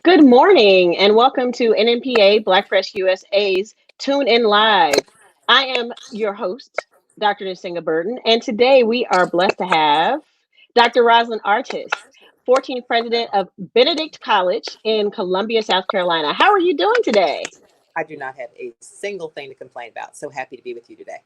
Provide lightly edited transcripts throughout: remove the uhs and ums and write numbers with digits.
Good morning and welcome to NNPA Black Fresh USA's Tune In Live. I am your host, Dr. Nisinga Burton, and today we are blessed to have Dr. Roslyn Artis, 14th president of Benedict College in Columbia, South Carolina. How are you doing today? I do not have a single thing to complain about. So happy to be with you today.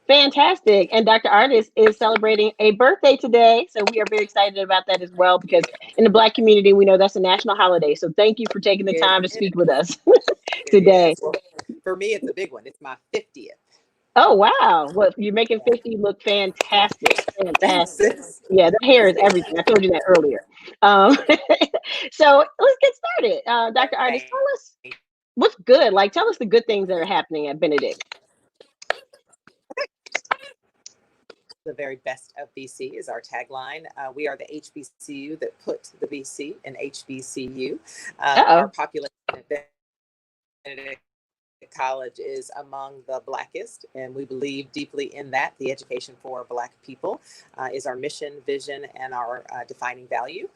Fantastic. And Dr. Artis is celebrating a birthday today. So we are very excited about that as well, because in the Black community, we know that's a national holiday. So thank you for taking the It time to is. speak with us It today. is. Well, for me, it's a big one. It's my 50th. Oh, wow. Well, you're making 50 look fantastic. Thanks, Fantastic. sis. Yeah, the hair is everything. I told you that earlier. Um, so let's get started. Dr. Artis, Thank tell us what's good. Like, tell us the good things that are happening at Benedict. The very best of BC is our tagline. We are the HBCU that put the BC in HBCU. Our Uh-oh. population at Benedict College is among the Blackest, and we believe deeply in that. The education for Black people is our mission, vision, and our defining value.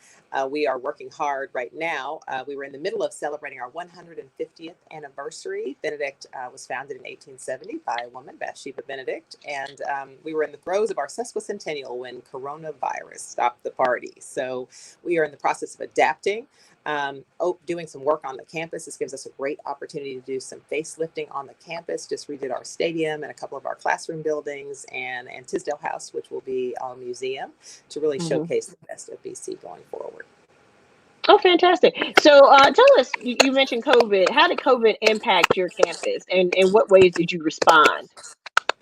We are working hard right now. We were in the middle of celebrating our 150th anniversary. Benedict was founded in 1870 by a woman, Bathsheba Benedict, and we were in the throes of our sesquicentennial when coronavirus stopped the party. So we are in the process of adapting. Doing some work on the campus. This gives us a great opportunity to do some facelifting on the campus. Just redid our stadium and a couple of our classroom buildings, and Tisdale House, which will be our museum, to really showcase the best of BC going forward. Oh, fantastic. So tell us, you mentioned COVID. How did COVID impact your campus, and in what ways did you respond?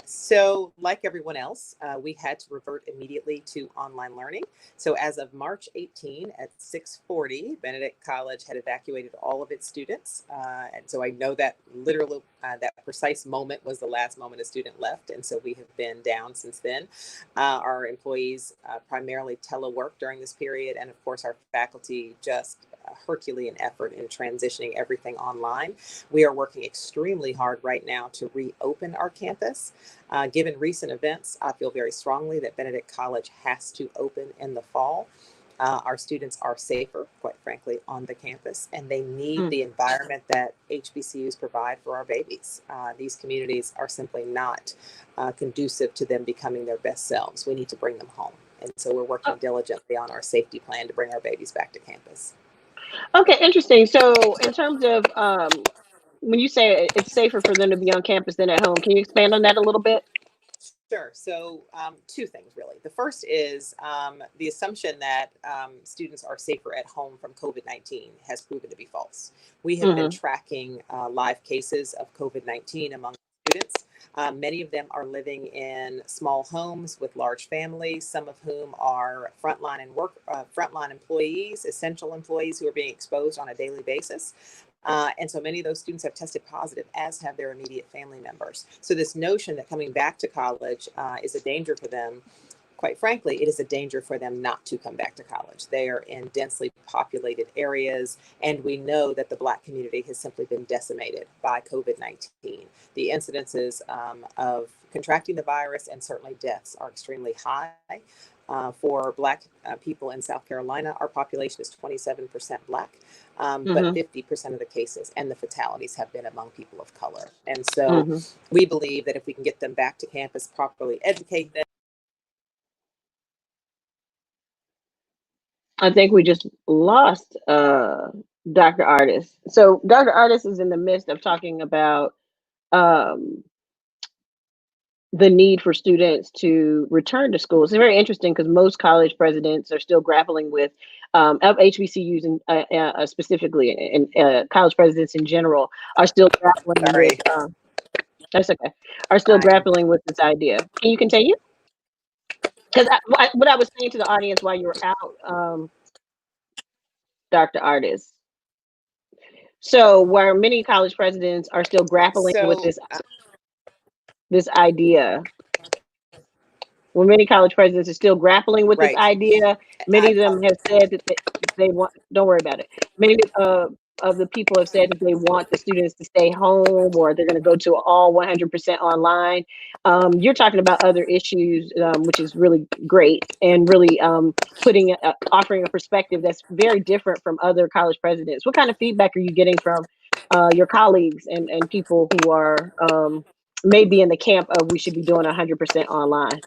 So, like everyone else, we had to revert immediately to online learning. So, as of March 18 at 6:40, Benedict College had evacuated all of its students. And so I know that literally that precise moment was the last moment a student left. And so we have been down since then. Our employees primarily telework during this period. And of course, our faculty just Herculean effort in transitioning everything online. We are working extremely hard right now to reopen our campus. Given recent events, I feel very strongly that Benedict College has to open in the fall. Our students are safer, quite frankly, on the campus, and they need the environment that HBCUs provide for our babies. These communities are simply not conducive to them becoming their best selves. We need to bring them home. And so we're working diligently on our safety plan to bring our babies back to campus. Okay, interesting. So in terms of when you say it's safer for them to be on campus than at home, can you expand on that a little bit? Sure. So, two things really. The first is the assumption that students are safer at home from COVID-19 has proven to be false. We have been Mm-hmm. tracking live cases of COVID-19 among students. Many of them are living in small homes with large families, some of whom are frontline employees, essential employees who are being exposed on a daily basis. And so many of those students have tested positive, as have their immediate family members. So this notion that coming back to college is a danger for them, quite frankly, it is a danger for them not to come back to college. They are in densely populated areas, and we know that the Black community has simply been decimated by COVID-19. The incidences of contracting the virus and certainly deaths are extremely high. For Black people in South Carolina, our population is 27% Black, but Mm-hmm. 50% of the cases and the fatalities have been among people of color. And so Mm-hmm. we believe that if we can get them back to campus, properly educate them. I think we just lost Dr. Artis. So Dr. Artis is in the midst of talking about um, the need for students to return to school. It's very interesting because most college presidents are still grappling with of HBCUs and specifically, and college presidents in general are still grappling with. Sorry, That's okay. Are still I'm grappling with this idea. Can you continue? Because what I was saying to the audience while you were out, Dr. Artis. So where many college presidents are still grappling with so this idea, when many college presidents are still grappling with this right. idea, I many of them have said that they want. Don't worry about it. Many of the people have said that they want the students to stay home, or they're going to go to all 100% online. You're talking about other issues, which is really great, and really offering a perspective that's very different from other college presidents. What kind of feedback are you getting from your colleagues and people who are maybe in the camp of we should be doing 100% online?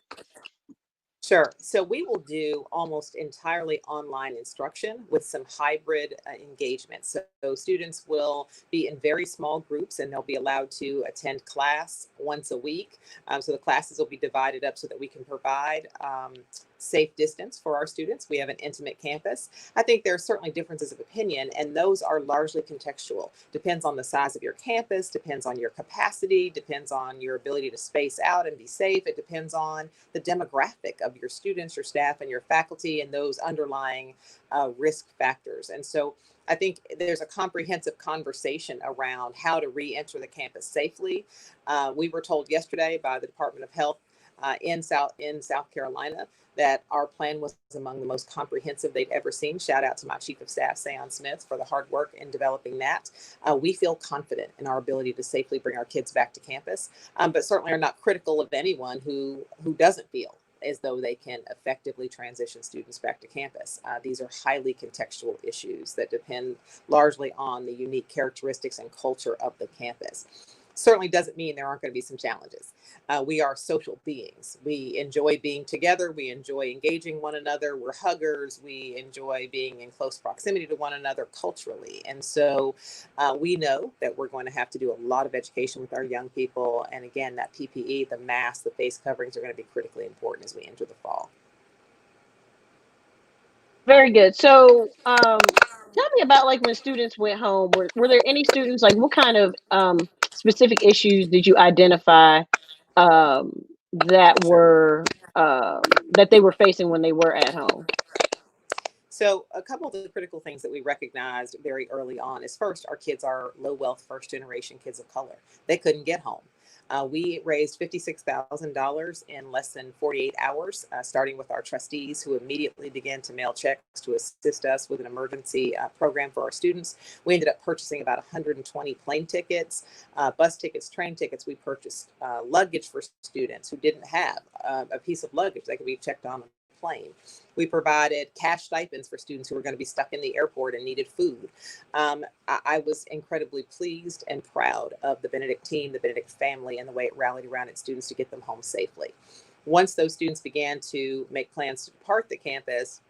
Sure. So we will do almost entirely online instruction with some hybrid engagement. So students will be in very small groups and they'll be allowed to attend class once a week. So the classes will be divided up so that we can provide safe distance for our students. We have an intimate campus. I think there are certainly differences of opinion, and those are largely contextual. Depends on the size of your campus, depends on your capacity, depends on your ability to space out and be safe. It depends on the demographic of your students, your staff, and your faculty, and those underlying risk factors. And so I think there's a comprehensive conversation around how to re-enter the campus safely. We were told yesterday by the Department of Health in South Carolina that our plan was among the most comprehensive they've ever seen. Shout out to my Chief of Staff, Sayon Smith, for the hard work in developing that. We feel confident in our ability to safely bring our kids back to campus, but certainly are not critical of anyone who doesn't feel as though they can effectively transition students back to campus. These are highly contextual issues that depend largely on the unique characteristics and culture of the campus. Certainly doesn't mean there aren't going to be some challenges. We are social beings. We enjoy being together. We enjoy engaging one another. We're huggers. We enjoy being in close proximity to one another culturally. And so we know that we're going to have to do a lot of education with our young people. And again, that PPE, the masks, the face coverings are going to be critically important as we enter the fall. Very good. So, tell me about like when students went home. Were there any students, like what kind of specific issues did you identify that were that they were facing when they were at home? So a couple of the critical things that we recognized very early on is, first, our kids are low wealth, first generation kids of color. They couldn't get home. We raised $56,000 in less than 48 hours, starting with our trustees, who immediately began to mail checks to assist us with an emergency program for our students. We ended up purchasing about 120 plane tickets, bus tickets, train tickets. We purchased luggage for students who didn't have a piece of luggage that could be checked on a plane. We provided cash stipends for students who were going to be stuck in the airport and needed food. I was incredibly pleased and proud of the Benedict team, the Benedict family, and the way it rallied around its students to get them home safely. Once those students began to make plans to depart the campus,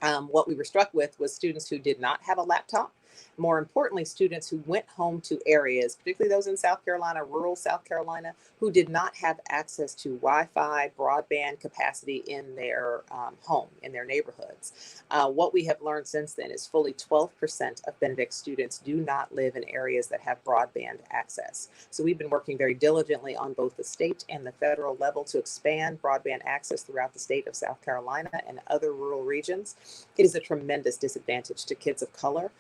what we were struck with was students who did not have a laptop. More importantly, students who went home to areas, particularly those in South Carolina, rural South Carolina, who did not have access to Wi-Fi, broadband capacity in their home, in their neighborhoods. What we have learned since then is fully 12% of Benedict students do not live in areas that have broadband access. So we've been working very diligently on both the state and the federal level to expand broadband access throughout the state of South Carolina and other rural regions. It is a tremendous disadvantage to kids of color.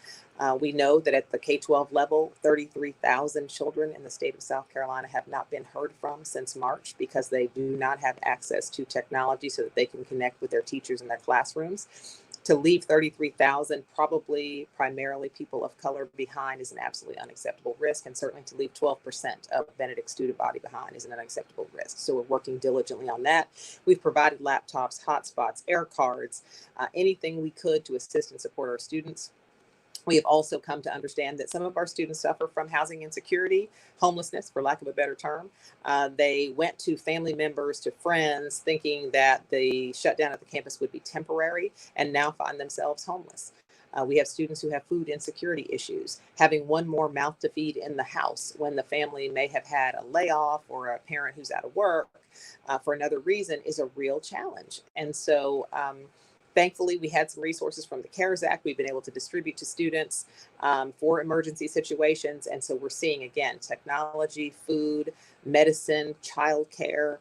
We know that at the K-12 level, 33,000 children in the state of South Carolina have not been heard from since March because they do not have access to technology so that they can connect with their teachers in their classrooms. To leave 33,000, probably primarily people of color, behind is an absolutely unacceptable risk. And certainly to leave 12% of Benedict student body behind is an unacceptable risk. So we're working diligently on that. We've provided laptops, hotspots, air cards, anything we could to assist and support our students. We have also come to understand that some of our students suffer from housing insecurity, homelessness, for lack of a better term. They went to family members, to friends, thinking that the shutdown at the campus would be temporary, and now find themselves homeless. We have students who have food insecurity issues. Having one more mouth to feed in the house when the family may have had a layoff or a parent who's out of work for another reason is a real challenge. And so, thankfully, we had some resources from the CARES Act we've been able to distribute to students for emergency situations. And so we're seeing, again, technology, food, medicine, childcare,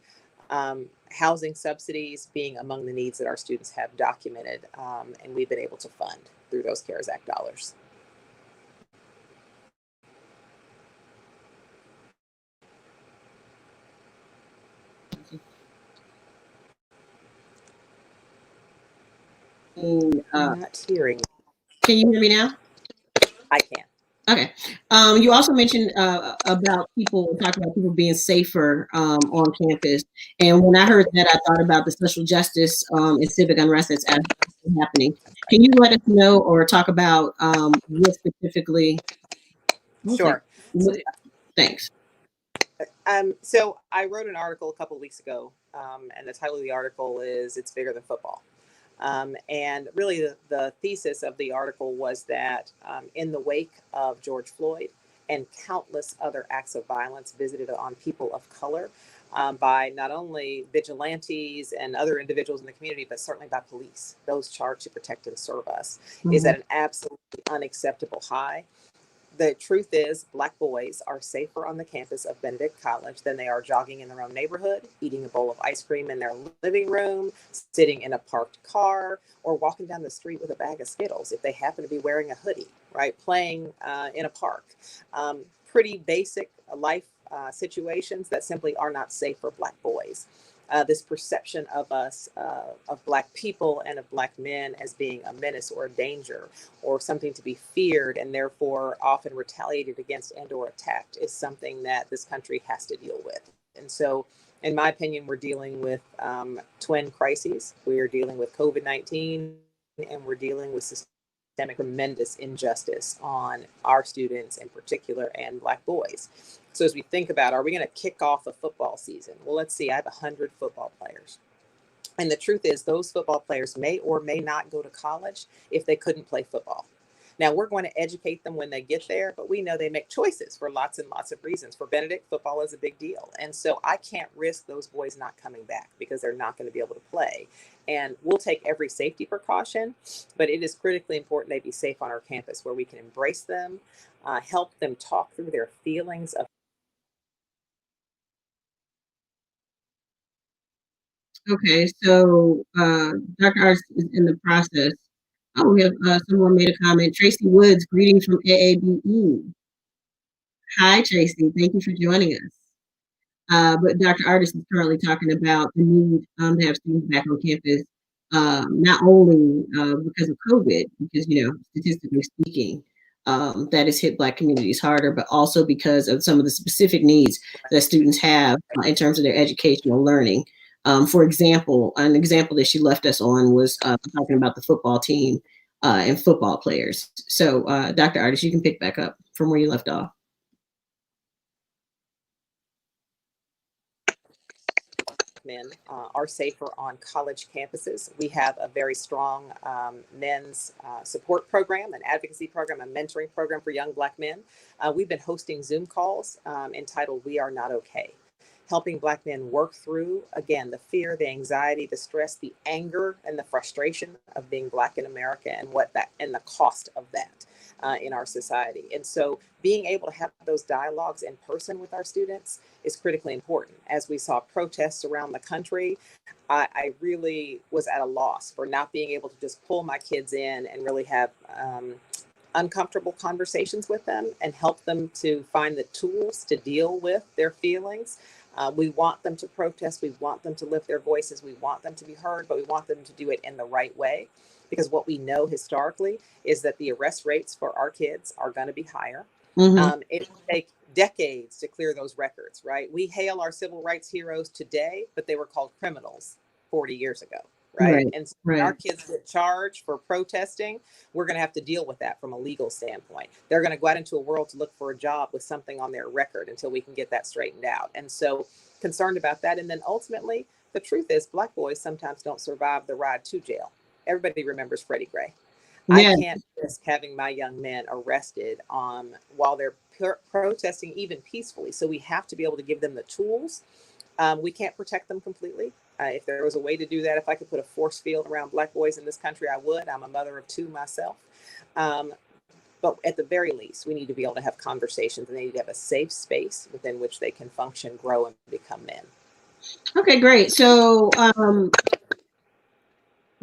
housing subsidies being among the needs that our students have documented, and we've been able to fund through those CARES Act dollars. I'm not hearing. Can you hear me now? I can. Okay. You also mentioned about talking about people being safer on campus. And when I heard that, I thought about the social justice and civic unrest that's happening. Can you let us know or talk about what specifically? Okay. Sure. So, Thanks. so I wrote an article a couple weeks ago, and the title of the article is "It's Bigger Than Football." And really, the thesis of the article was that in the wake of George Floyd and countless other acts of violence visited on people of color by not only vigilantes and other individuals in the community, but certainly by police, those charged to protect and serve us, is at an absolutely unacceptable high. The truth is, Black boys are safer on the campus of Benedict College than they are jogging in their own neighborhood, eating a bowl of ice cream in their living room, sitting in a parked car, or walking down the street with a bag of Skittles if they happen to be wearing a hoodie, right? Playing in a park. Pretty basic life situations that simply are not safe for Black boys. This perception of us, of Black people and of Black men as being a menace or a danger or something to be feared and therefore often retaliated against and or attacked is something that this country has to deal with. And so, in my opinion, we're dealing with twin crises. We are dealing with COVID-19 and we're dealing with systemic tremendous injustice on our students in particular and Black boys. So as we think about, are we going to kick off a football season? Well, let's see, I have 100 football players. And the truth is those football players may or may not go to college if they couldn't play football. Now, we're going to educate them when they get there, but we know they make choices for lots and lots of reasons. For Benedict, football is a big deal. And so I can't risk those boys not coming back because they're not going to be able to play. And we'll take every safety precaution, but it is critically important they be safe on our campus where we can embrace them, help them talk through their feelings of. Okay, so Dr. Arts is in the process. Oh, we have someone made a comment. Tracy Woods, greetings from AABE. Hi, Tracy. Thank you for joining us. But Dr. Artis is currently talking about the need to have students back on campus, not only because of COVID, because, statistically speaking, that has hit Black communities harder, but also because of some of the specific needs that students have in terms of their educational learning. For example, an example that she left us on was talking about the football team and football players. So, Dr. Artis, you can pick back up from where you left off. Men are safer on college campuses. We have a very strong men's support program, an advocacy program, a mentoring program for young Black men. We've been hosting Zoom calls entitled "We Are Not Okay," helping Black men work through, again, the fear, the anxiety, the stress, the anger, and the frustration of being Black in America and the cost of that in our society. And so being able to have those dialogues in person with our students is critically important. As we saw protests around the country, I really was at a loss for not being able to just pull my kids in and really have uncomfortable conversations with them and help them to find the tools to deal with their feelings. We want them to protest. We want them to lift their voices. We want them to be heard, but we want them to do it in the right way. Because what we know historically is that the arrest rates for our kids are going to be higher. Mm-hmm. It will take decades to clear those records, right? We hail our civil rights heroes today, but they were called criminals 40 years ago, right? And so when our kids get charged for protesting, we're going to have to deal with that from a legal standpoint. They're going to go out into a world to look for a job with something on their record until we can get that straightened out. And so concerned about that. And then ultimately, the truth is Black boys sometimes don't survive the ride to jail. Everybody remembers Freddie Gray. Yeah. I can't risk having my young men arrested while they're protesting even peacefully. So we have to be able to give them the tools. We can't protect them completely. If there was a way to do that, if I could put a force field around Black boys in this country, I would. I'm a mother of 2 myself. But at the very least, we need to be able to have conversations and they need to have a safe space within which they can function, grow, and become men. Okay, great. So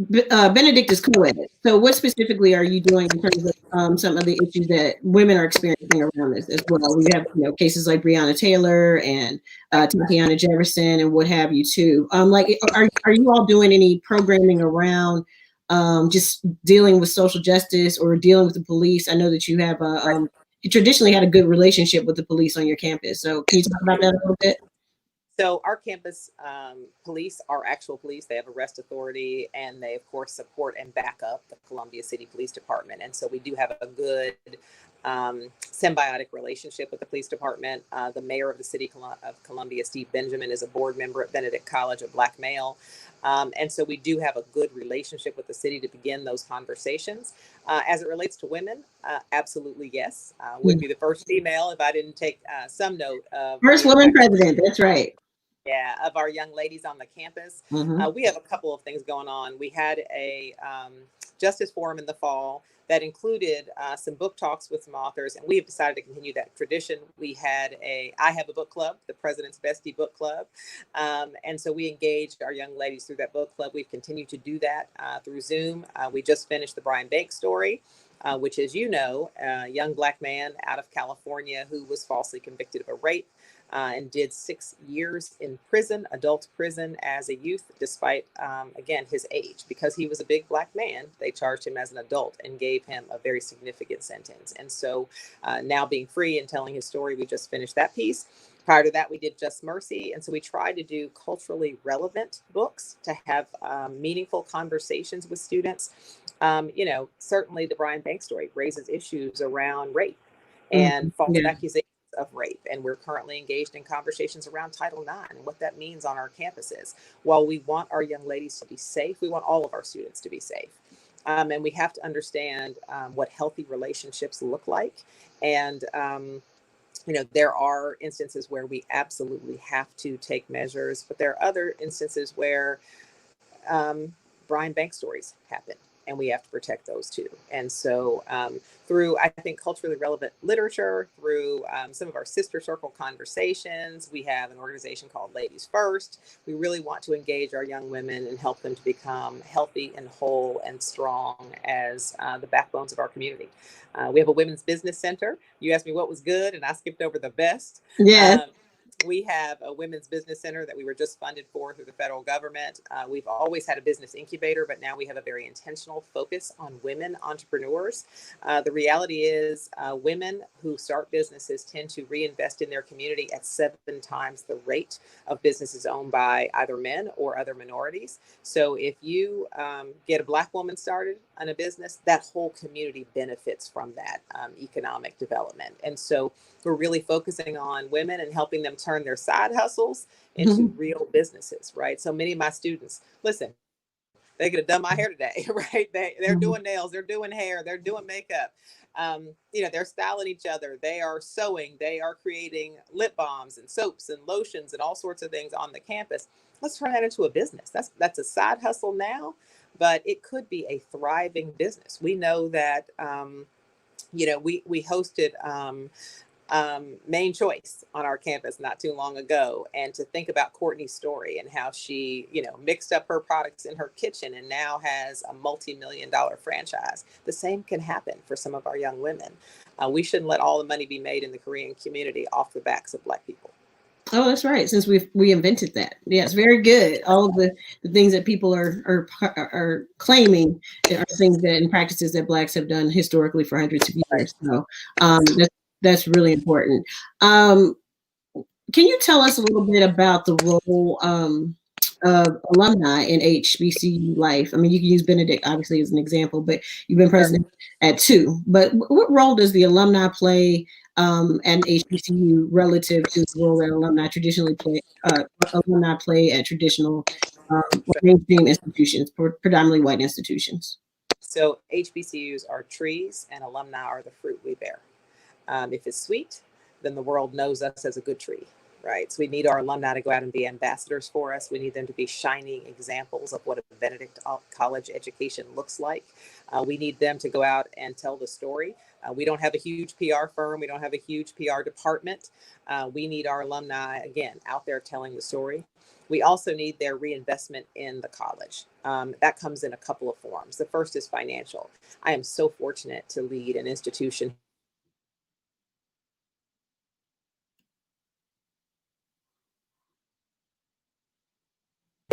Benedict is co-ed. So what specifically are you doing in terms of some of the issues that women are experiencing around this as well? We have cases like Breonna Taylor and Tatiana Jefferson and what have you too. Are you all doing any programming around just dealing with social justice or dealing with the police? I know that you have traditionally had a good relationship with the police on your campus. So can you talk about that a little bit? So our campus police are actual police. They have arrest authority, and they, of course, support and back up the Columbia City Police Department. And so we do have a good symbiotic relationship with the police department. The mayor of the city of Columbia, Steve Benjamin, is a board member at Benedict College, a Black male. And so we do have a good relationship with the city to begin those conversations. As it relates to women, absolutely yes. Would be the first female if I didn't take some note of first woman president. That's right. Yeah, of our young ladies on the campus. We have a couple of things going on. We had a justice forum in the fall that included some book talks with some authors, and we have decided to continue that tradition. I have a book club, the President's Bestie book club. And so we engaged our young ladies through that book club. We've continued to do that through Zoom. We just finished the Bryan story. Which, as you know, a young Black man out of California who was falsely convicted of a rape and did 6 years in prison, adult prison, as a youth, despite, again, his age. Because he was a big Black man, they charged him as an adult and gave him a very significant sentence. And so now being free and telling his story, we just finished that piece. Prior to that, we did Just Mercy. And so we tried to do culturally relevant books to have meaningful conversations with students. Certainly the Bryan story raises issues around rape and false accusations of rape. And we're currently engaged in conversations around Title IX and what that means on our campuses. While we want our young ladies to be safe, we want all of our students to be safe. And we have to understand what healthy relationships look like. And, there are instances where we absolutely have to take measures, but there are other instances where Bryan stories happen, and we have to protect those too. And so through, I think, culturally relevant literature, through some of our sister circle conversations, we have an organization called Ladies First. We really want to engage our young women and help them to become healthy and whole and strong as the backbones of our community. We have a women's business center. You asked me what was good, and I skipped over the best. Yeah. We have a women's business center that we were just funded for through the federal government. We've always had a business incubator, but now we have a very intentional focus on women entrepreneurs. The reality is women who start businesses tend to reinvest in their community at 7 times the rate of businesses owned by either men or other minorities. So if you get a Black woman started on a business, that whole community benefits from that economic development. And so we're really focusing on women and helping them turn their side hustles into real businesses, right? So many of my students, listen, they could have done my hair today, right? They're doing nails, they're doing hair, they're doing makeup. They're styling each other. They are sewing. They are creating lip balms and soaps and lotions and all sorts of things on the campus. Let's turn that into a business. That's a side hustle now, but it could be a thriving business. We know that, we hosted Main Choice on our campus not too long ago, and to think about Courtney's story and how she mixed up her products in her kitchen and now has a multi-million-dollar franchise. The same can happen for some of our young women. We shouldn't let all the money be made in the Korean community off the backs of Black people. Oh, that's right. Since we invented that. Yes, very good. All of the things that people are claiming are things that and practices that Blacks have done historically for hundreds of years. So that's really important. Can you tell us a little bit about the role of alumni in HBCU life? I mean, you can use Benedict obviously as an example, but you've been president at 2. But what role does the alumni play and HBCU relative to the role that alumni play at traditional mainstream institutions, predominantly white institutions? So HBCUs are trees and alumni are the fruit we bear. If it's sweet, then the world knows us as a good tree, right? So we need our alumni to go out and be ambassadors for us. We need them to be shining examples of what a Benedict College education looks like. We need them to go out and tell the story. We don't have a huge PR firm. We don't have a huge PR department. We need our alumni, again, out there telling the story. We also need their reinvestment in the college. That comes in a couple of forms. The first is financial. I am so fortunate to lead an institution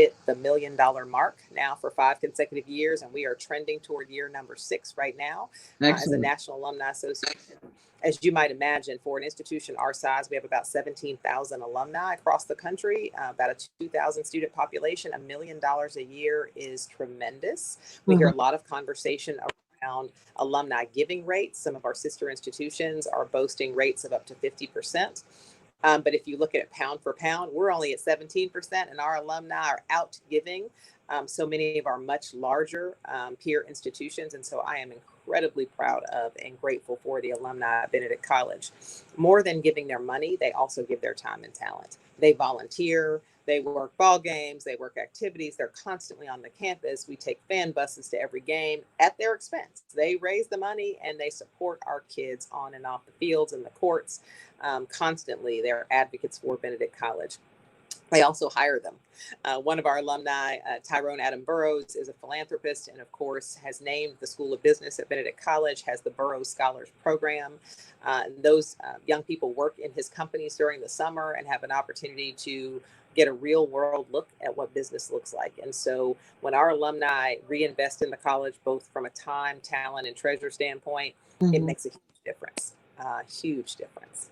hit the $1 million mark now for 5 consecutive years, and we are trending toward year number 6 right now as a National Alumni Association. As you might imagine, for an institution our size, we have about 17,000 alumni across the country, about a 2,000 student population. $1 million a year is tremendous. We hear a lot of conversation around alumni giving rates. Some of our sister institutions are boasting rates of up to 50%. But if you look at it pound for pound, we're only at 17%, and our alumni are out giving so many of our much larger peer institutions. And so I am incredibly proud of and grateful for the alumni at Benedict College. More than giving their money, they also give their time and talent. They volunteer, they work ball games, they work activities, they're constantly on the campus. We take fan buses to every game at their expense. They raise the money and they support our kids on and off the fields and the courts constantly. They're advocates for Benedict College. They also hire them. One of our alumni, Tyrone Adam Burrows, is a philanthropist and, of course, has named the School of Business at Benedict College, has the Burrows Scholars Program. Those young people work in his companies during the summer and have an opportunity to get a real world look at what business looks like. And so when our alumni reinvest in the college, both from a time, talent, and treasure standpoint, it makes a huge difference. Huge difference.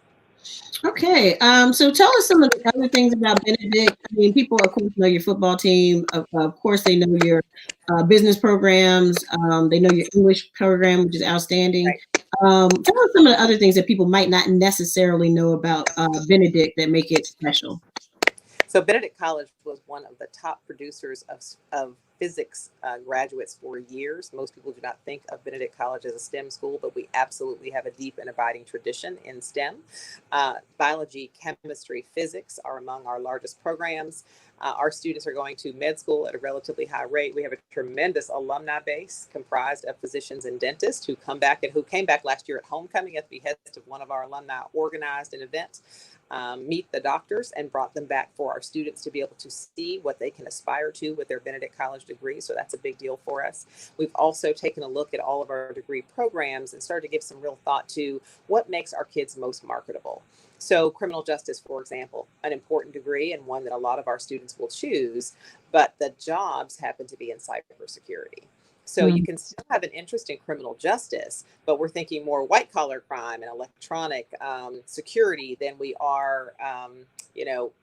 Okay, so tell us some of the other things about Benedict. I mean, people, of course, know your football team. Of course, they know your business programs. They know your English program, which is outstanding. Right. Tell us some of the other things that people might not necessarily know about Benedict that make it special. So Benedict College was one of the top producers of physics graduates for years. Most people do not think of Benedict College as a STEM school, but we absolutely have a deep and abiding tradition in STEM. Biology, chemistry, physics are among our largest programs. Our students are going to med school at a relatively high rate. We have a tremendous alumni base comprised of physicians and dentists who came back last year at homecoming at the behest of one of our alumni organized an event. Meet the doctors and brought them back for our students to be able to see what they can aspire to with their Benedict College degree. So that's a big deal for us. We've also taken a look at all of our degree programs and started to give some real thought to what makes our kids most marketable. So criminal justice, for example, an important degree and one that a lot of our students will choose, but the jobs happen to be in cybersecurity. So you can still have an interest in criminal justice, but we're thinking more white collar crime and electronic security than we are,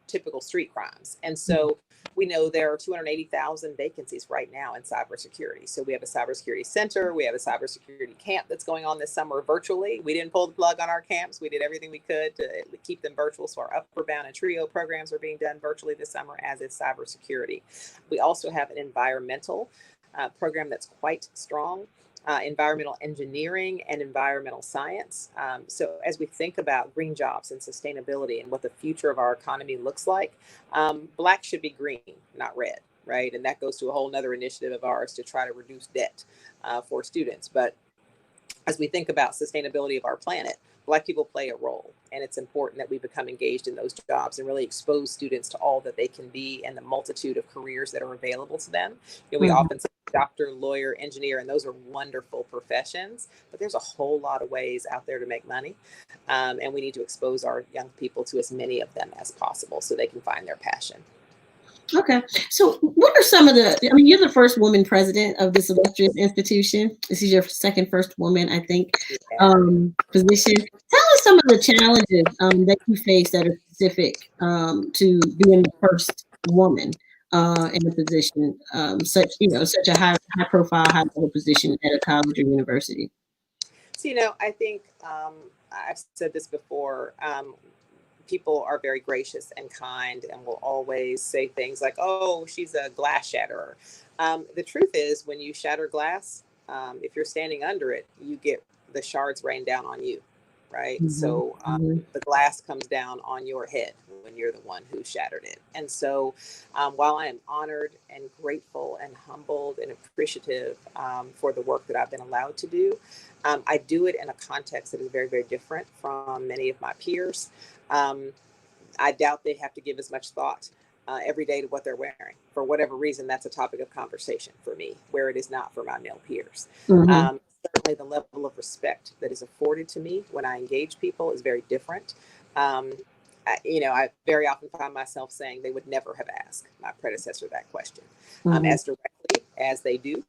typical street crimes. And so we know there are 280,000 vacancies right now in cybersecurity. So we have a cybersecurity center. We have a cybersecurity camp that's going on this summer virtually. We didn't pull the plug on our camps. We did everything we could to keep them virtual. So our Upper Bound and Trio programs are being done virtually this summer, as is cybersecurity. We also have an environmental program that's quite strong, environmental engineering and environmental science. So as we think about green jobs and sustainability and what the future of our economy looks like, Black should be green, not red, right? And that goes to a whole nother initiative of ours to try to reduce debt for students. But as we think about sustainability of our planet, Black people play a role, and it's important that we become engaged in those jobs and really expose students to all that they can be and the multitude of careers that are available to them. We often say doctor, lawyer, engineer, and those are wonderful professions, but there's a whole lot of ways out there to make money, and we need to expose our young people to as many of them as possible so they can find their passion. Okay. So what are some of you're the first woman president of this illustrious institution. This is your first woman, I think, position. Tell us some of the challenges that you face that are specific to being the first woman in a position, such a high profile, high level position at a college or university. So, I think I've said this before, people are very gracious and kind and will always say things like, oh, she's a glass shatterer. The truth is, when you shatter glass, if you're standing under it, you get the shards rain down on you, right? So the glass comes down on your head when you're the one who shattered it. And so while I am honored and grateful and humbled and appreciative for the work that I've been allowed to do, I do it in a context that is very, very different from many of my peers. I doubt they have to give as much thought every day to what they're wearing. For whatever reason, that's a topic of conversation for me, where it is not for my male peers. Certainly the level of respect that is afforded to me when I engage people is very different. I very often find myself saying they would never have asked my predecessor that question as directly as they do.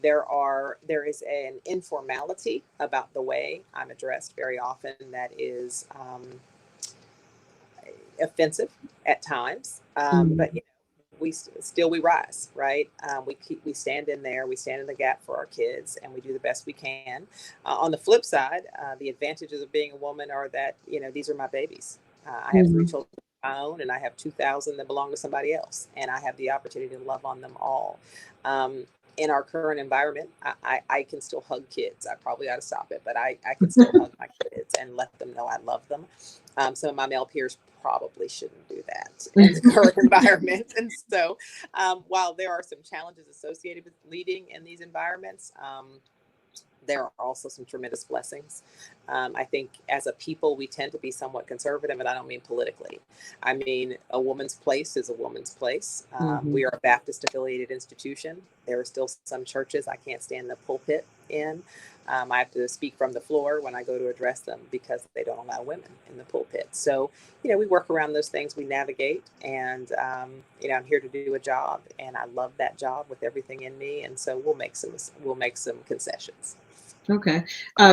There is an informality about the way I'm addressed very often that is offensive at times, but we rise, right? We stand in there, we stand in the gap for our kids, and we do the best we can. On the flip side, the advantages of being a woman are that these are my babies. I have 3 children of my own, and I have 2,000 that belong to somebody else, and I have the opportunity to love on them all. In our current environment, I can still hug kids. I probably ought to stop it, but I can still hug my kids and let them know I love them. Some of my male peers probably shouldn't do that in the current environment. And so while there are some challenges associated with leading in these environments, there are also some tremendous blessings. I think as a people, we tend to be somewhat conservative, and I don't mean politically. I mean, a woman's place is a woman's place. We are a Baptist affiliated institution. There are still some churches I can't stand the pulpit in. I have to speak from the floor when I go to address them because they don't allow women in the pulpit. So, we work around those things, we navigate, and, I'm here to do a job, and I love that job with everything in me. And so we'll make some concessions. Okay.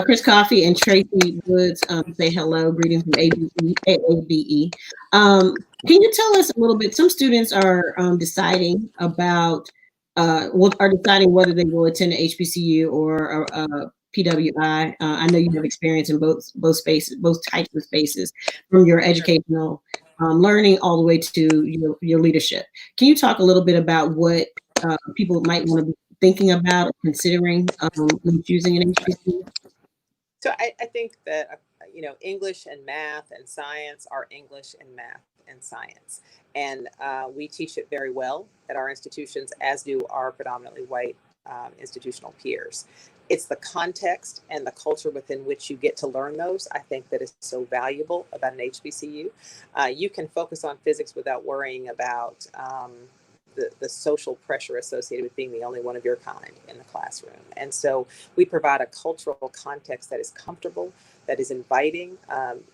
Chris Coffey and Tracy Woods say hello. Greetings from AABE. Can you tell us a little bit? Some students are deciding about, are deciding whether they will attend an HBCU or a PWI. I know you have experience in both spaces, both types of spaces, from your educational learning all the way to your leadership. Can you talk a little bit about what people might want to be thinking about or considering when choosing an HBCU? So I think that, English and math and science are English and math and science. And we teach it very well at our institutions, as do our predominantly white institutional peers. It's the context and the culture within which you get to learn those, I think, that is so valuable about an HBCU. You can focus on physics without worrying about the social pressure associated with being the only one of your kind in the classroom. And so we provide a cultural context that is comfortable, that is inviting.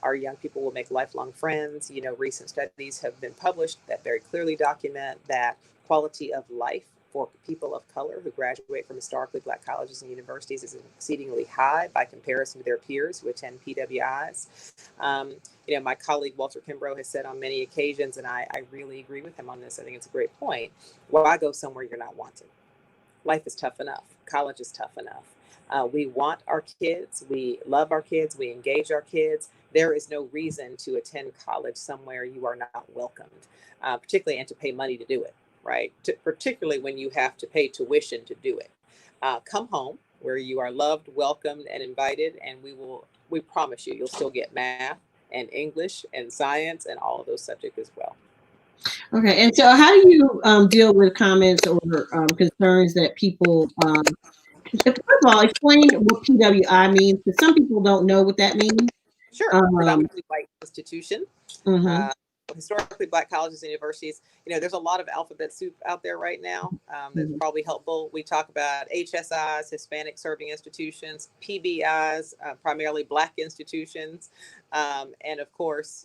Our young people will make lifelong friends. Recent studies have been published that very clearly document that quality of life for people of color who graduate from historically Black colleges and universities is exceedingly high by comparison to their peers who attend PWIs. My colleague Walter Kimbrough has said on many occasions, and I really agree with him on this, I think it's a great point, why go somewhere you're not wanted? Life is tough enough. College is tough enough. We want our kids. We love our kids. We engage our kids. There is no reason to attend college somewhere you are not welcomed, particularly and to pay money to do it. Right? Particularly when you have to pay tuition to do it. Come home where you are loved, welcomed, and invited, and we promise you'll still get math and English and science and all of those subjects as well. Okay, and so how do you deal with comments or concerns that people, first of all, explain what PWI means, because some people don't know what that means. Sure, predominantly white institution. Historically Black colleges and universities, there's a lot of alphabet soup out there right now that's probably helpful. We talk about HSIs, Hispanic serving institutions, PBIs, primarily Black institutions, and of course,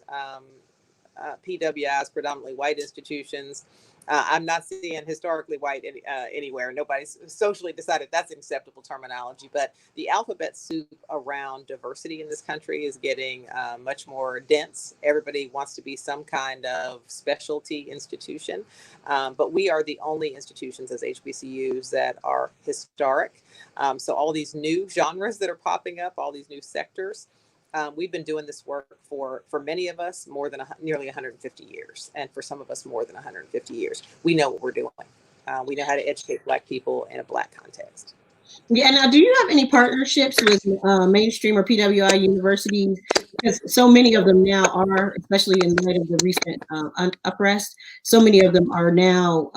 PWIs, predominantly white institutions. I'm not seeing historically white anywhere. Nobody's socially decided that's an acceptable terminology, but the alphabet soup around diversity in this country is getting much more dense. Everybody wants to be some kind of specialty institution, but we are the only institutions as HBCUs that are historic. So all these new genres that are popping up, all these new sectors, we've been doing this work for many of us nearly 150 years, and for some of us more than 150 years. We know what we're doing. We know how to educate Black people in a Black context. Yeah. Now, do you have any partnerships with mainstream or PWI universities? Because so many of them now are, especially in light of the recent unrest, so many of them are now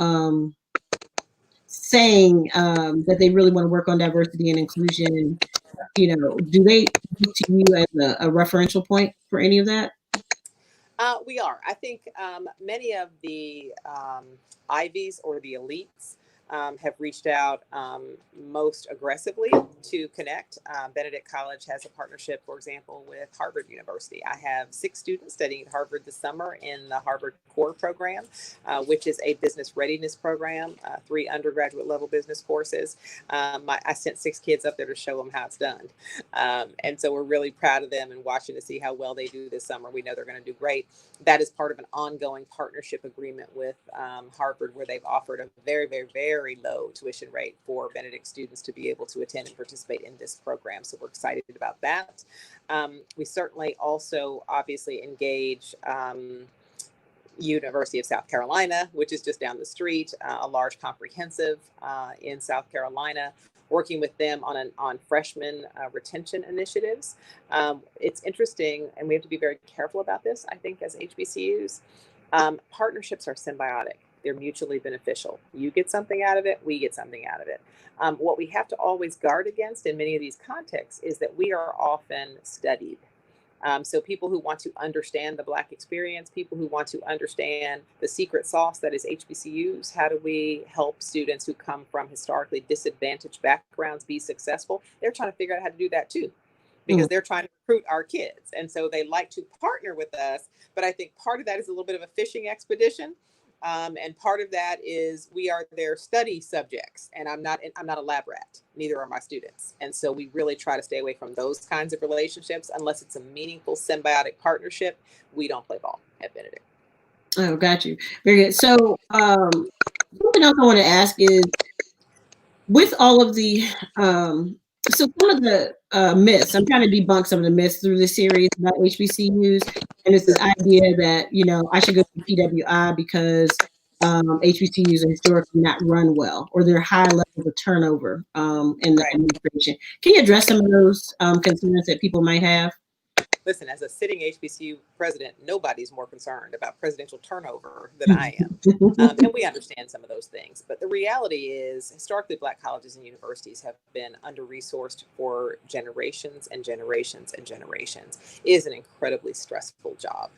saying that they really want to work on diversity and inclusion. Do they look to you as a referential point for any of that? We are. I think many of the Ivies or the elites have reached out most aggressively to connect. Benedict College has a partnership, for example, with Harvard University. I have 6 students studying at Harvard this summer in the Harvard Core program, which is a business readiness program, 3 undergraduate level business courses. I sent 6 kids up there to show them how it's done. And so we're really proud of them and watching to see how well they do this summer. We know they're going to do great. That is part of an ongoing partnership agreement with Harvard, where they've offered a very, very, very low tuition rate for Benedict students to be able to attend and participate in this program. So we're excited about that. We certainly also obviously engage University of South Carolina, which is just down the street, a large comprehensive in South Carolina, working with them on freshman retention initiatives. It's interesting, and we have to be very careful about this, I think, as HBCUs. Partnerships are symbiotic. They're mutually beneficial. You get something out of it, we get something out of it. What we have to always guard against in many of these contexts is that we are often studied. So people who want to understand the Black experience, people who want to understand the secret sauce that is HBCUs, how do we help students who come from historically disadvantaged backgrounds be successful? They're trying to figure out how to do that too, because they're trying to recruit our kids. And so they like to partner with us. But I think part of that is a little bit of a fishing expedition. And part of that is we are their study subjects, and I'm not a lab rat. Neither are my students. And so we really try to stay away from those kinds of relationships. Unless it's a meaningful symbiotic partnership, we don't play ball at Benedict. Oh, got you. Very good. So something else I want to ask is, with all of the so some of the myths, I'm trying to debunk some of the myths through this series about HBCUs, and it's this idea that, you know, I should go to PWI because HBCUs are historically not run well, or there are high levels of turnover in the administration. Can you address some of those concerns that people might have? Listen, as a sitting HBCU president, nobody's more concerned about presidential turnover than I am. And we understand some of those things. But the reality is, historically, Black colleges and universities have been under-resourced for generations and generations and generations. It is an incredibly stressful job.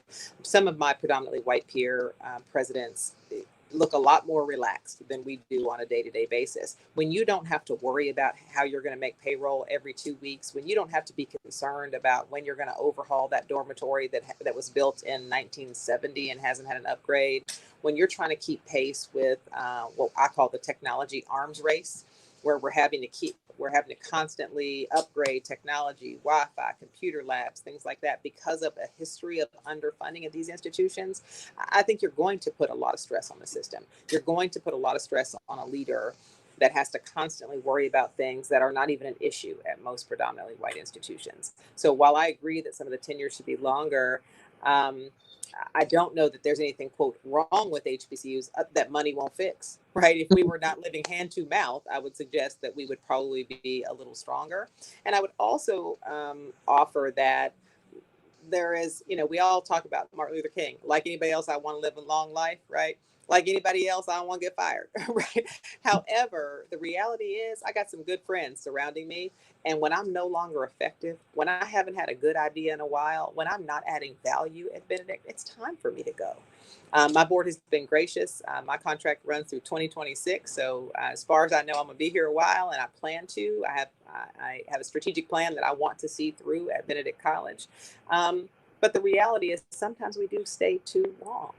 Some of my predominantly white peer presidents look a lot more relaxed than we do on a day-to-day basis. When you don't have to worry about how you're going to make payroll every 2 weeks, when you don't have to be concerned about when you're going to overhaul that dormitory that was built in 1970 and hasn't had an upgrade, when you're trying to keep pace with what I call the technology arms race, where we're having to constantly upgrade technology, Wi-Fi, computer labs, things like that, because of a history of underfunding of these institutions. I think you're going to put a lot of stress on the system. You're going to put a lot of stress on a leader that has to constantly worry about things that are not even an issue at most predominantly white institutions. So while I agree that some of the tenure should be longer, I don't know that there's anything, quote, wrong with HBCUs that money won't fix, right? If we were not living hand to mouth, I would suggest that we would probably be a little stronger. And I would also offer that there is, you know, we all talk about Martin Luther King. Like anybody else, I want to live a long life, right? Like anybody else, I don't want to get fired, right? However, the reality is I got some good friends surrounding me. And when I'm no longer effective, when I haven't had a good idea in a while, when I'm not adding value at Benedict, it's time for me to go. My board has been gracious. My contract runs through 2026. So as far as I know, I'm going to be here a while, and I plan to. I have a strategic plan that I want to see through at Benedict College. But the reality is sometimes we do stay too long.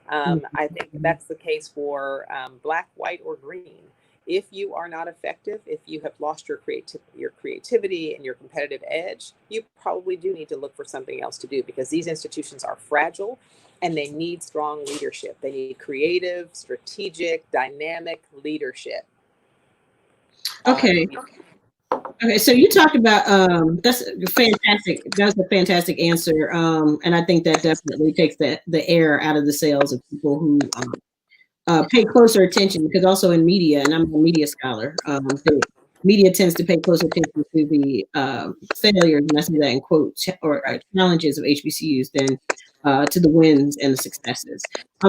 I think that's the case for Black, white, or green. If you are not effective, if you have lost your creativity and your competitive edge, you probably do need to look for something else to do, because these institutions are fragile and they need strong leadership. They need creative, strategic, dynamic leadership. Okay. Okay, so you talked about that's fantastic. That's a fantastic answer, and I think that definitely takes the air out of the sails of people who pay closer attention, because also in media, and I'm a media scholar, media tends to pay closer attention to the failures, and I say that in quotes, or challenges of HBCUs than to the wins and the successes.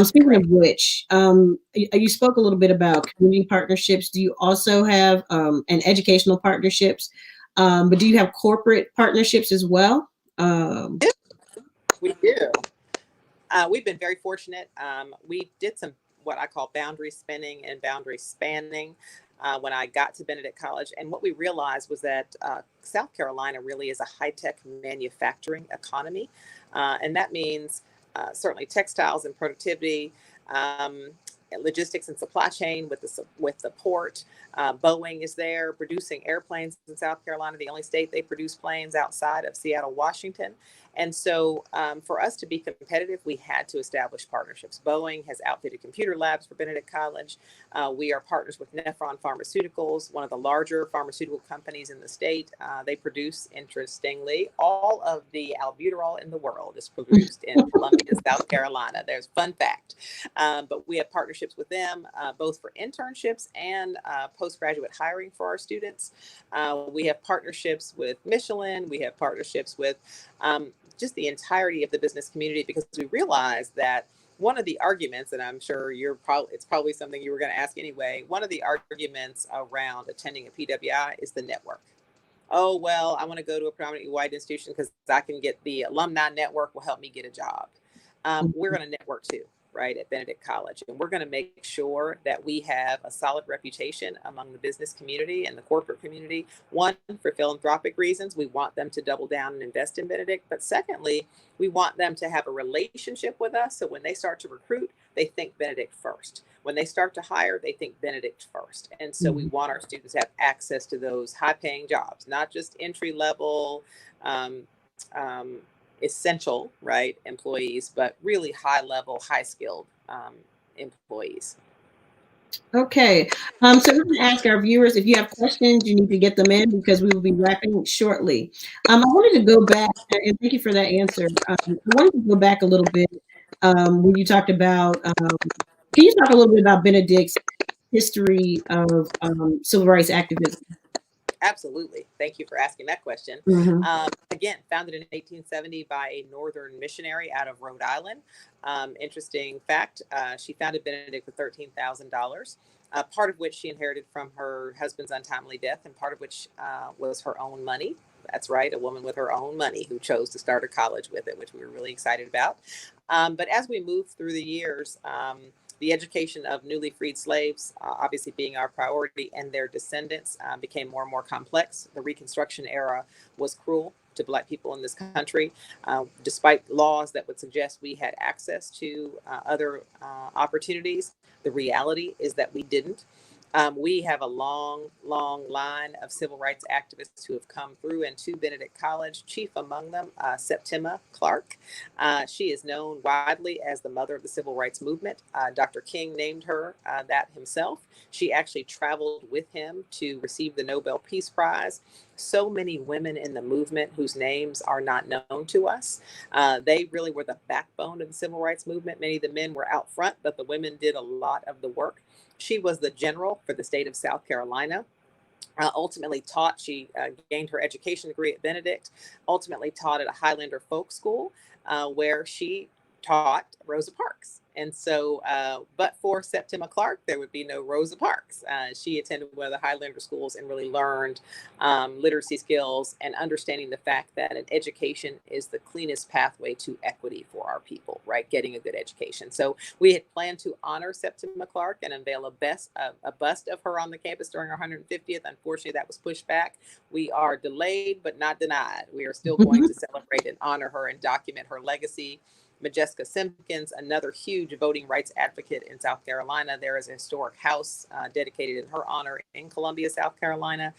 Speaking of which, you spoke a little bit about community partnerships. Do you also have and educational partnerships? But do you have corporate partnerships as well? We do. We've been very fortunate. We did some what I call boundary spinning and boundary spanning when I got to Benedict College. And what we realized was that South Carolina really is a high-tech manufacturing economy. And that means certainly textiles and productivity, logistics and supply chain with the port. Boeing is there producing airplanes in South Carolina, the only state they produce planes outside of Seattle, Washington. And so for us to be competitive, we had to establish partnerships. Boeing has outfitted computer labs for Benedict College. We are partners with Nephron Pharmaceuticals, one of the larger pharmaceutical companies in the state. They produce, interestingly, all of the albuterol in the world is produced in Columbia, South Carolina. There's a fun fact. But we have partnerships with them, both for internships and postgraduate hiring for our students. We have partnerships with Michelin. We have partnerships with just the entirety of the business community, because we realize that one of the arguments, and I'm sure it's probably something you were going to ask anyway, one of the arguments around attending a PWI is the network. Oh, well, I want to go to a predominantly white institution because I can get the alumni network will help me get a job. We're going to network too, right, at Benedict College. And we're going to make sure that we have a solid reputation among the business community and the corporate community. One, for philanthropic reasons, we want them to double down and invest in Benedict. But secondly, we want them to have a relationship with us. So when they start to recruit, they think Benedict first. When they start to hire, they think Benedict first. And so we want our students to have access to those high-paying jobs, not just entry-level, essential, right, employees, but really high-level, high-skilled employees. Okay, so we're going to ask our viewers, if you have questions, you need to get them in because we will be wrapping shortly. I wanted to go back, and thank you for that answer. I wanted to go back a little bit when you talked about, can you talk a little bit about Benedict's history of civil rights activism? Absolutely. Thank you for asking that question. Again, founded in 1870 by a Northern missionary out of Rhode Island. Interesting fact, she founded Benedict with $13,000, part of which she inherited from her husband's untimely death, and part of which was her own money. That's right, a woman with her own money who chose to start a college with it, which we were really excited about. But as we moved through the years, the education of newly freed slaves, obviously being our priority, and their descendants became more and more complex. The Reconstruction era was cruel to Black people in this country, despite laws that would suggest we had access to other opportunities. The reality is that we didn't. We have a long, long line of civil rights activists who have come through and to Benedict College, chief among them, Septima Clark. She is known widely as the mother of the civil rights movement. Dr. King named her that himself. She actually traveled with him to receive the Nobel Peace Prize. So many women in the movement whose names are not known to us. They really were the backbone of the civil rights movement. Many of the men were out front, but the women did a lot of the work. She was the general for the state of South Carolina. Ultimately taught, she gained her education degree at Benedict, ultimately taught at a Highlander folk school where she taught Rosa Parks. And so, but for Septima Clark, there would be no Rosa Parks. She attended one of the Highlander schools and really learned literacy skills and understanding the fact that an education is the cleanest pathway to equity for our people, right? Getting a good education. So we had planned to honor Septima Clark and unveil a bust of her on the campus during our 150th. Unfortunately, that was pushed back. We are delayed, but not denied. We are still going to celebrate and honor her and document her legacy. Majeska Simpkins, another huge voting rights advocate in South Carolina. There is a historic house dedicated in her honor in Columbia, South Carolina.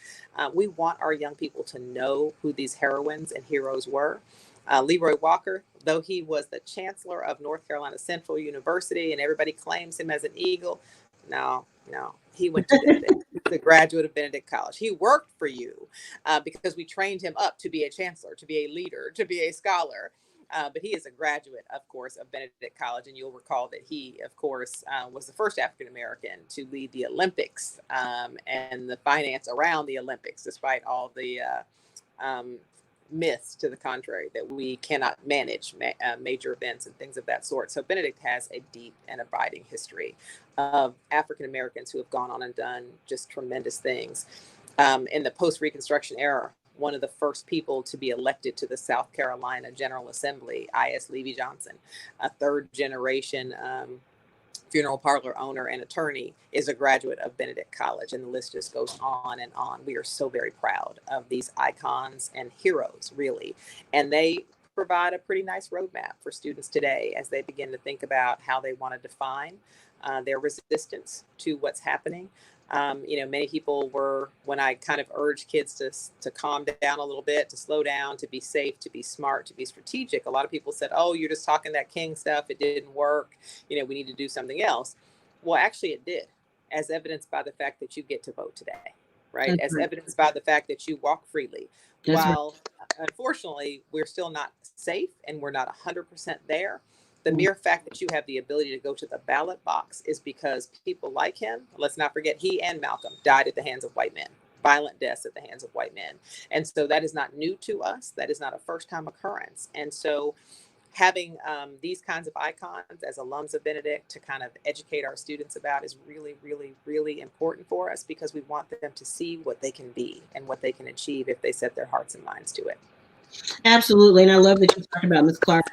We want our young people to know who these heroines and heroes were. Leroy Walker, though he was the chancellor of North Carolina Central University and everybody claims him as an Eagle, no, he went to Benedict. He's a graduate of Benedict College. He worked for you because we trained him up to be a chancellor, to be a leader, to be a scholar. But he is a graduate, of course, of Benedict College. And you'll recall that he, of course, was the first African-American to lead the Olympics and the finance around the Olympics, despite all the myths to the contrary that we cannot manage major events and things of that sort. So Benedict has a deep and abiding history of African-Americans who have gone on and done just tremendous things. In the post-Reconstruction era, one of the first people to be elected to the South Carolina General Assembly, I.S. Levy Johnson, a third generation funeral parlor owner and attorney, is a graduate of Benedict College, and the list just goes on and on. We are so very proud of these icons and heroes, really, and they provide a pretty nice roadmap for students today as they begin to think about how they want to define their resistance to what's happening. Many people were, when I kind of urged kids to calm down a little bit, to slow down, to be safe, to be smart, to be strategic. A lot of people said, oh, you're just talking that king stuff. It didn't work. We need to do something else. Well, actually it did, as evidenced by the fact that you get to vote today, right? That's As right. evidenced by the fact that you walk freely. That's While unfortunately, we're still not safe and we're not 100% there. The mere fact that you have the ability to go to the ballot box is because people like him, let's not forget, he and Malcolm died at the hands of white men, violent deaths at the hands of white men. And so that is not new to us. That is not a first time occurrence. And so having these kinds of icons as alums of Benedict to kind of educate our students about is really, really, really important for us, because we want them to see what they can be and what they can achieve if they set their hearts and minds to it. Absolutely, and I love that you talked about, Ms. Clark.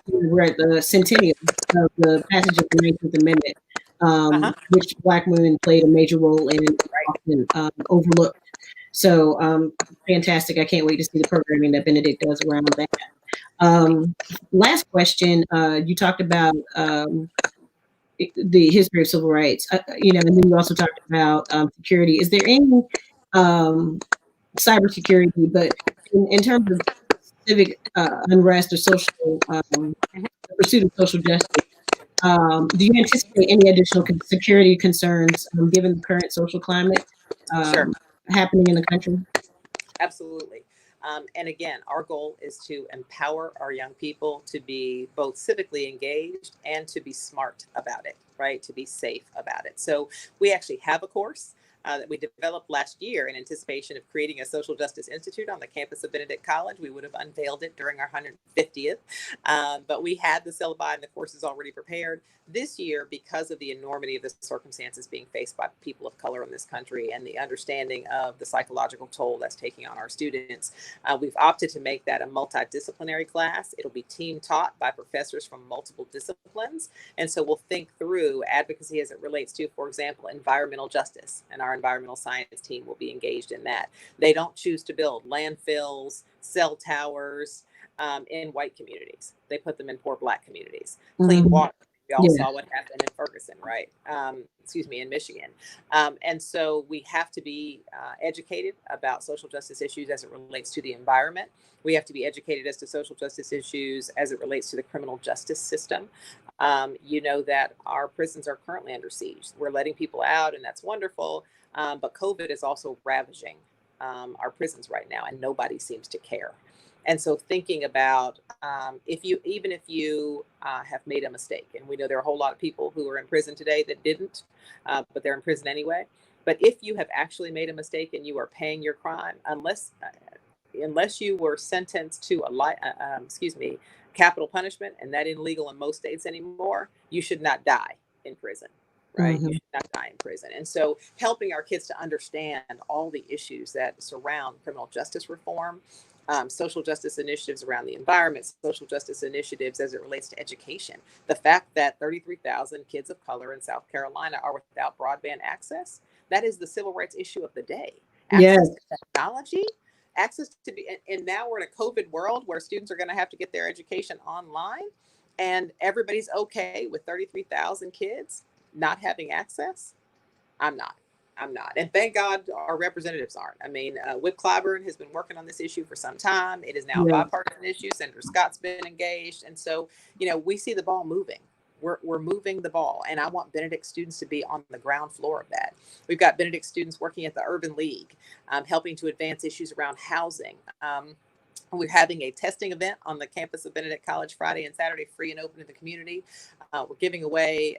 We're at the centennial of the passage of the 19th Amendment, which Black women played a major role in, often overlooked. So fantastic! I can't wait to see the programming that Benedict does around that. Last question: you talked about the history of civil rights, and then you also talked about security. Is there any cybersecurity, but in terms of civic unrest or social pursuit of social justice, do you anticipate any additional security concerns given the current social climate happening in the country? Absolutely. And again, our goal is to empower our young people to be both civically engaged and to be smart about it, right? To be safe about it. So we actually have a course that we developed last year in anticipation of creating a social justice institute on the campus of Benedict College. We would have unveiled it during our 150th, but we had the syllabi and the courses already prepared. This year, because of the enormity of the circumstances being faced by people of color in this country and the understanding of the psychological toll that's taking on our students, we've opted to make that a multidisciplinary class. It'll be team taught by professors from multiple disciplines. And so we'll think through advocacy as it relates to, for example, environmental justice, and our environmental science team will be engaged in that. They don't choose to build landfills, cell towers in white communities. They put them in poor Black communities. Clean water. We all saw what happened in Ferguson, right? In Michigan. And so we have to be educated about social justice issues as it relates to the environment. We have to be educated as to social justice issues as it relates to the criminal justice system. That our prisons are currently under siege. We're letting people out, and that's wonderful. But COVID is also ravaging our prisons right now, and nobody seems to care. And so thinking about if you have made a mistake, and we know there are a whole lot of people who are in prison today that didn't, but they're in prison anyway. But if you have actually made a mistake and you are paying your crime, unless you were sentenced to capital punishment, and that isn't legal in most states anymore, you should not die in prison. Right? You should not die in prison. And so helping our kids to understand all the issues that surround criminal justice reform, social justice initiatives around the environment, social justice initiatives as it relates to education. The fact that 33,000 kids of color in South Carolina are without broadband access, that is the civil rights issue of the day. Access to technology, and now we're in a COVID world where students are going to have to get their education online, and everybody's okay with 33,000 kids not having access. I'm not. And thank God our representatives aren't. I mean, Whip Clyburn has been working on this issue for some time. It is now a bipartisan issue. Senator Scott's been engaged. And so, we see the ball moving. We're moving the ball. And I want Benedict students to be on the ground floor of that. We've got Benedict students working at the Urban League, helping to advance issues around housing. We're having a testing event on the campus of Benedict College Friday and Saturday, free and open to the community. We're giving away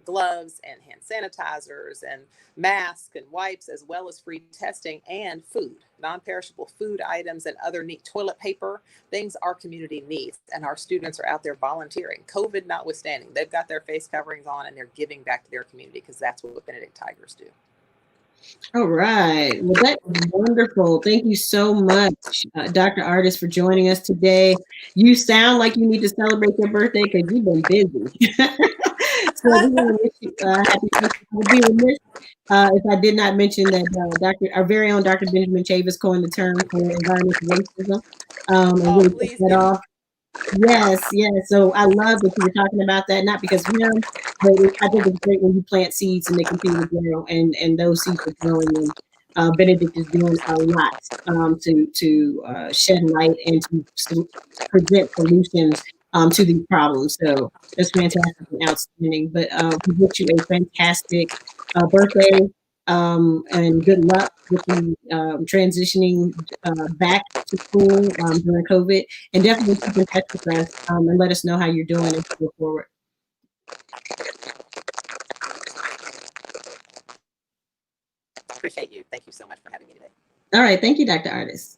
gloves and hand sanitizers and masks and wipes, as well as free testing and food, non-perishable food items and other neat toilet paper, things our community needs. And our students are out there volunteering, COVID notwithstanding. They've got their face coverings on and they're giving back to their community, because that's what Benedict Tigers do. All right. Well, that's wonderful. Thank you so much, Dr. Artis, for joining us today. You sound like you need to celebrate your birthday because you've been busy. Well, we want to wish you happy birthday. I would be remiss if I did not mention that our very own Dr. Benjamin Chavis coined the term for environmental racism, and Oh, really took please that do. off. Yes, yes. So I love that you were talking about that, not because of him, but I think it's great when you plant seeds and they continue to grow, and those seeds are growing. And Benedict is doing a lot to shed light and to present solutions to these problems. So that's fantastic and outstanding. But we wish you a fantastic birthday and good luck with the transitioning back to school during COVID. And definitely keep in touch with us and let us know how you're doing as we go forward. Appreciate you. Thank you so much for having me today. All right. Thank you, Dr. Artis.